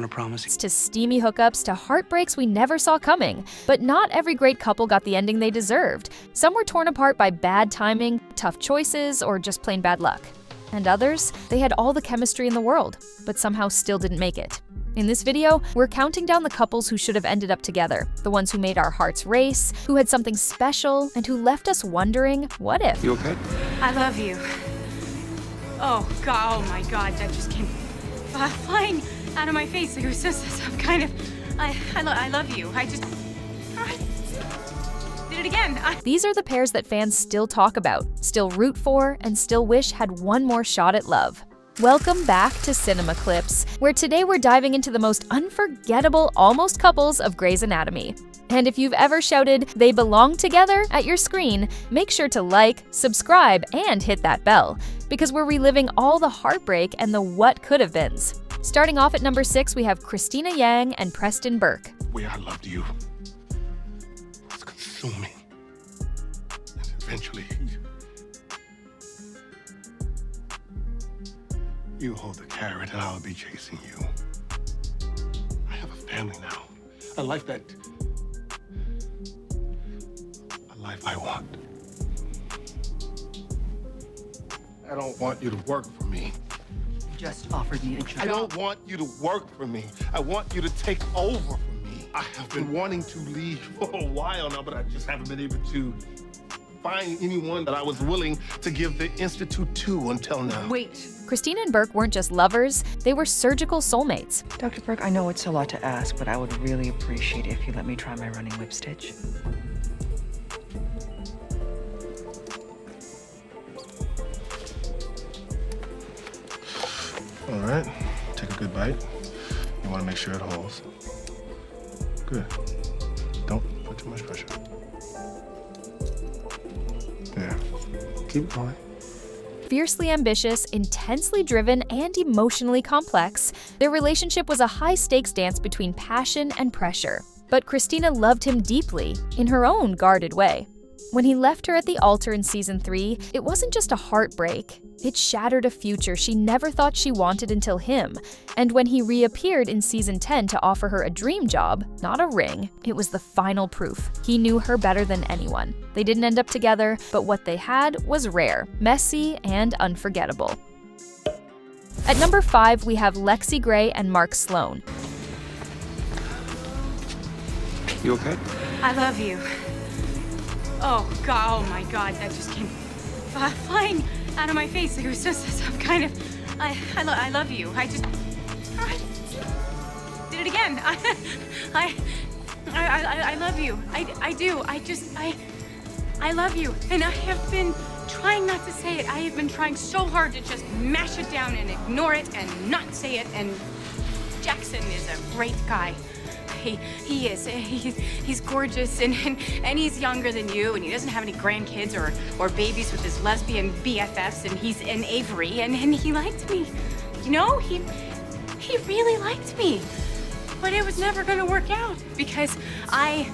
promise? To steamy hookups to heartbreaks we never saw coming. But not every great couple got the ending they deserved. Some were torn apart by bad timing, tough choices, or just plain bad luck. And others, they had all the chemistry in the world, but somehow still didn't make it. In this video, we're counting down the couples who should have ended up together, the ones who made our hearts race, who had something special, and who left us wondering, what if? You okay? I love you. Oh, God, oh my God, that just came flying out of my face. It was some kind of, I love you. I did it again. These are the pairs that fans still talk about, still root for, and still wish had one more shot at love. Welcome back to Cinema Clips, where today we're diving into the most unforgettable almost couples of Grey's Anatomy. And if you've ever shouted, "They belong together" at your screen, make sure to like, subscribe, and hit that bell, because we're reliving all the heartbreak and the what could have beens. Starting off at number 6, we have Cristina Yang and Preston Burke. The way I loved you was consuming. And eventually, you hold the carrot and I'll be chasing you. I have a family now. A life I want. I don't want you to work for me. You just offered me a job. I don't want you to work for me. I want you to take over for me. I have been wanting to leave for a while now, but I just haven't been able to find anyone that I was willing to give the Institute to until now. Wait. Cristina and Burke weren't just lovers, they were surgical soulmates. Dr. Burke, I know it's a lot to ask, but I would really appreciate it if you let me try my running whip stitch. All right, take a good bite. You want to make sure it holds. Good. Don't put too much pressure. There. Keep going. Fiercely ambitious, intensely driven, and emotionally complex, their relationship was a high-stakes dance between passion and pressure. But Cristina loved him deeply, in her own guarded way. When he left her at the altar in season 3, it wasn't just a heartbreak. It shattered a future she never thought she wanted until him. And when he reappeared in season 10 to offer her a dream job, not a ring, it was the final proof. He knew her better than anyone. They didn't end up together, but what they had was rare, messy, and unforgettable. At number 5, we have Lexie Grey and Mark Sloan. You okay? I love you. Oh, God, oh my God, that just came flying out of my face. It was some kind of, I love you. I did it again. I love you. I do. I love you. And I have been trying not to say it. I have been trying so hard to just mash it down and ignore it and not say it. And Jackson is a great guy. He is. He's gorgeous and he's younger than you, and he doesn't have any grandkids or babies with his lesbian BFFs, and he's in Avery, and he liked me. You know, he really liked me. But it was never gonna work out because I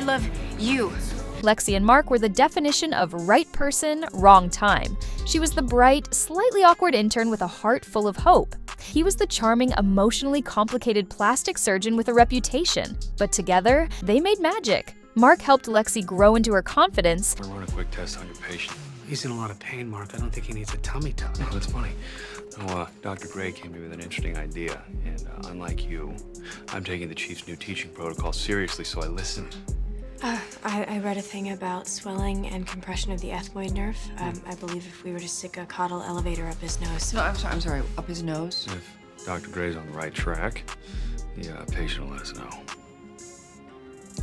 love you. Lexie and Mark were the definition of right person, wrong time. She was the bright, slightly awkward intern with a heart full of hope. He was the charming, emotionally complicated plastic surgeon with a reputation. But together, they made magic. Mark helped Lexie grow into her confidence. I'm gonna run a quick test on your patient. He's in a lot of pain, Mark. I don't think he needs a tummy tuck. Oh, that's funny. Dr. Gray came to me with an interesting idea, and unlike you, I'm taking the chief's new teaching protocol seriously, so I listened. I read a thing about swelling and compression of the ethmoid nerve. I believe if we were to stick a caudal elevator up his nose. No, I'm sorry, up his nose? If Dr. Gray's on the right track, the patient will let us know.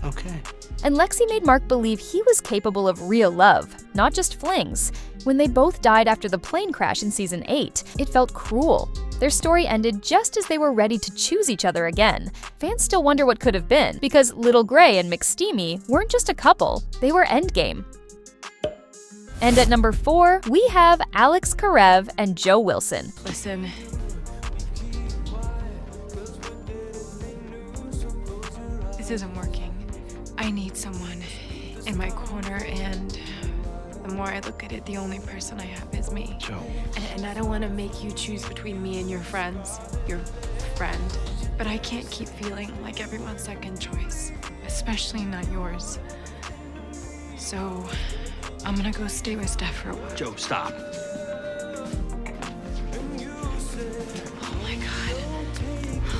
Okay. And Lexie made Mark believe he was capable of real love, not just flings. When they both died after the plane crash in season 8, it felt cruel. Their story ended just as they were ready to choose each other again. Fans still wonder what could have been, because Little Gray and McSteamy weren't just a couple, they were endgame. And at number 4, we have Alex Karev and Joe Wilson. Listen. This isn't working. I need someone in my corner, and the more I look at it, the only person I have is me. Joe. And I don't want to make you choose between me and your friends. Your friend. But I can't keep feeling like everyone's second choice, especially not yours. So I'm gonna go stay with Steph for a while. Joe, stop. Oh my God.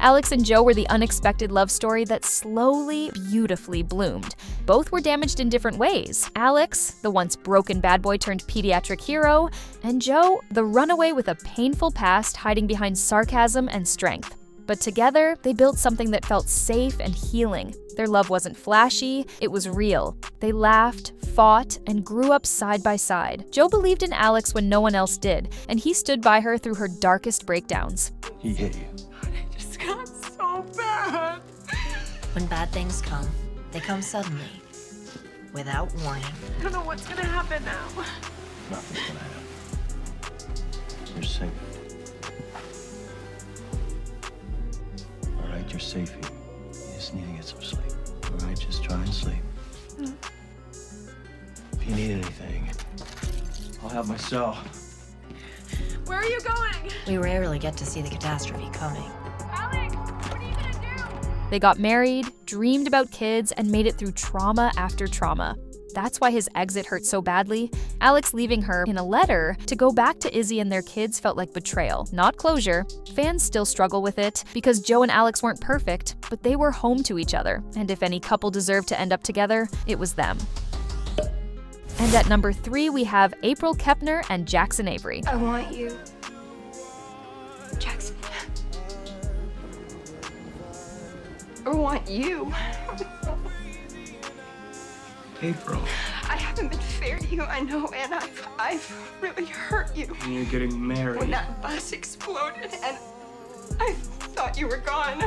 Alex and Joe were the unexpected love story that slowly, beautifully bloomed. Both were damaged in different ways. Alex, the once broken bad boy turned pediatric hero, and Joe, the runaway with a painful past hiding behind sarcasm and strength. But together, they built something that felt safe and healing. Their love wasn't flashy, it was real. They laughed, fought, and grew up side by side. Joe believed in Alex when no one else did, and he stood by her through her darkest breakdowns. He hit you. It just got so bad. When bad things come, they come suddenly, without warning. I don't know what's gonna happen now. Nothing's gonna happen. You're safe. All right, you're safe here. You just need to get some sleep. All right, just try and sleep. If you need anything, I'll have my cell. Where are you going? We rarely get to see the catastrophe coming. Alex, what are you gonna do? They got married, dreamed about kids, and made it through trauma after trauma. That's why his exit hurt so badly. Alex leaving her in a letter to go back to Izzie and their kids felt like betrayal, not closure. Fans still struggle with it because Joe and Alex weren't perfect, but they were home to each other. And if any couple deserved to end up together, it was them. And at number 3, we have April Kepner and Jackson Avery. I want you, Jackson. I want you. April. I haven't been fair to you, I know, and I've really hurt you. And you're getting married. When that bus exploded and I thought you were gone.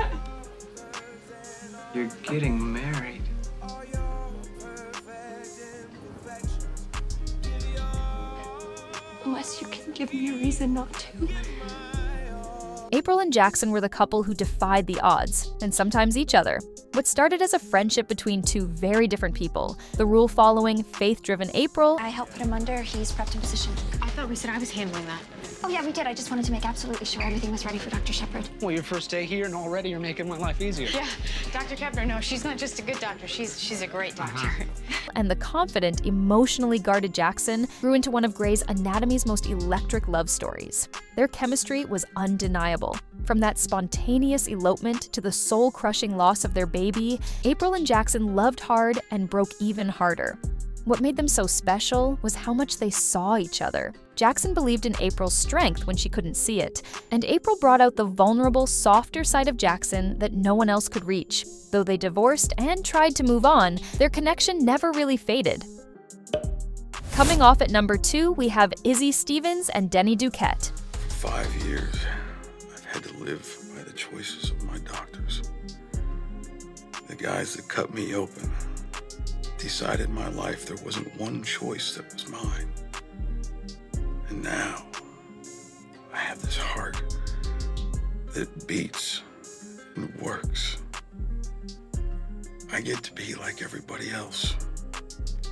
You're getting married. Unless you can give me a reason not to. April and Jackson were the couple who defied the odds, and sometimes each other. What started as a friendship between two very different people, the rule-following, faith-driven April, I helped put him under. He's prepped in position. I thought we said I was handling that. Oh, yeah, we did. I just wanted to make absolutely sure everything was ready for Dr. Shepard. Well, your first day here, and already you're making my life easier. Yeah, Dr. Kepner, no, she's not just a good doctor. She's a great doctor. and the confident, emotionally guarded Jackson grew into one of Grey's Anatomy's most electric love stories. Their chemistry was undeniable. From that spontaneous elopement to the soul-crushing loss of their baby, April and Jackson loved hard and broke even harder. What made them so special was how much they saw each other. Jackson believed in April's strength when she couldn't see it, and April brought out the vulnerable, softer side of Jackson that no one else could reach. Though they divorced and tried to move on, their connection never really faded. Coming off at number 2, we have Izzie Stevens and Denny Duquette. For 5 years, I've had to live by the choices of my doctors. The guys that cut me open decided my life there wasn't one choice that was mine. And now, I have this heart that beats and works. I get to be like everybody else.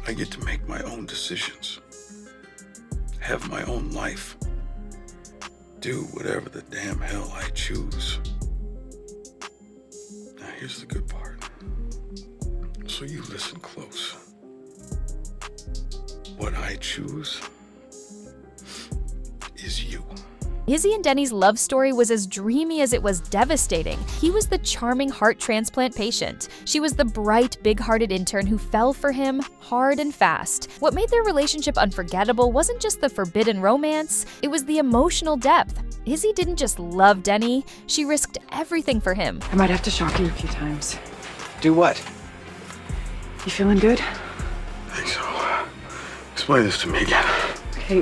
I get to make my own decisions, have my own life, do whatever the damn hell I choose. Now here's the good part. So you listen close. What I choose is you. Izzie and Denny's love story was as dreamy as it was devastating. He was the charming heart transplant patient. She was the bright, big-hearted intern who fell for him hard and fast. What made their relationship unforgettable wasn't just the forbidden romance, it was the emotional depth. Izzie didn't just love Denny, she risked everything for him. I might have to shock you a few times. Do what? You feeling good? I think so. Explain this to me again. Okay,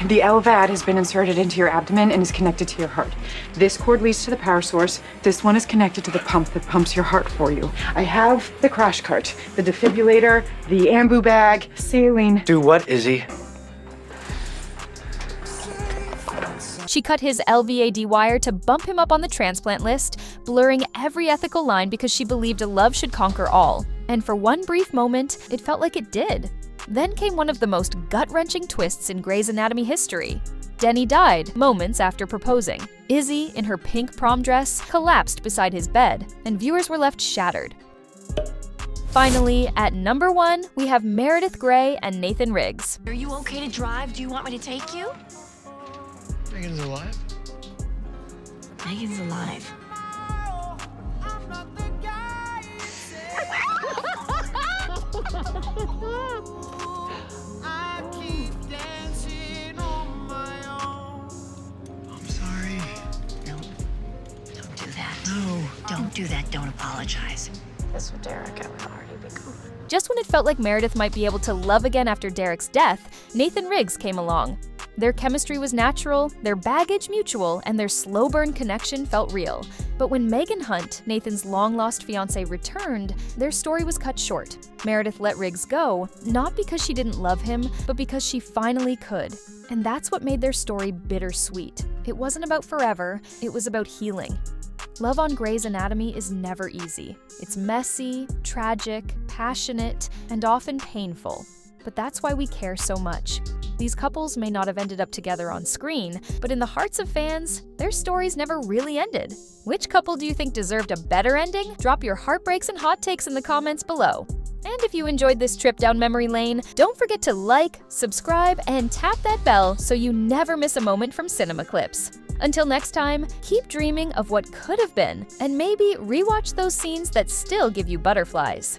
the LVAD has been inserted into your abdomen and is connected to your heart. This cord leads to the power source. This one is connected to the pump that pumps your heart for you. I have the crash cart, the defibrillator, the ambu bag, saline. Do what, Izzie? She cut his LVAD wire to bump him up on the transplant list, blurring every ethical line because she believed love should conquer all. And for one brief moment, it felt like it did. Then came one of the most gut-wrenching twists in Grey's Anatomy history. Denny died moments after proposing. Izzie, in her pink prom dress, collapsed beside his bed, and viewers were left shattered. Finally, at number 1, we have Meredith Grey and Nathan Riggs. Are you okay to drive? Do you want me to take you? Megan's alive? Megan's alive. I'm sorry. No. Don't do that. No. Don't do that. Don't apologize. This with Derek, I would already be gone. Just when it felt like Meredith might be able to love again after Derek's death, Nathan Riggs came along. Their chemistry was natural, their baggage mutual, and their slow burn connection felt real. But when Megan Hunt, Nathan's long-lost fiancée, returned, their story was cut short. Meredith let Riggs go, not because she didn't love him, but because she finally could. And that's what made their story bittersweet. It wasn't about forever, it was about healing. Love on Grey's Anatomy is never easy. It's messy, tragic, passionate, and often painful. But that's why we care so much. These couples may not have ended up together on screen, but in the hearts of fans, their stories never really ended. Which couple do you think deserved a better ending? Drop your heartbreaks and hot takes in the comments below. And if you enjoyed this trip down memory lane, don't forget to like, subscribe, and tap that bell so you never miss a moment from Cinema Clips. Until next time, keep dreaming of what could have been, and maybe rewatch those scenes that still give you butterflies.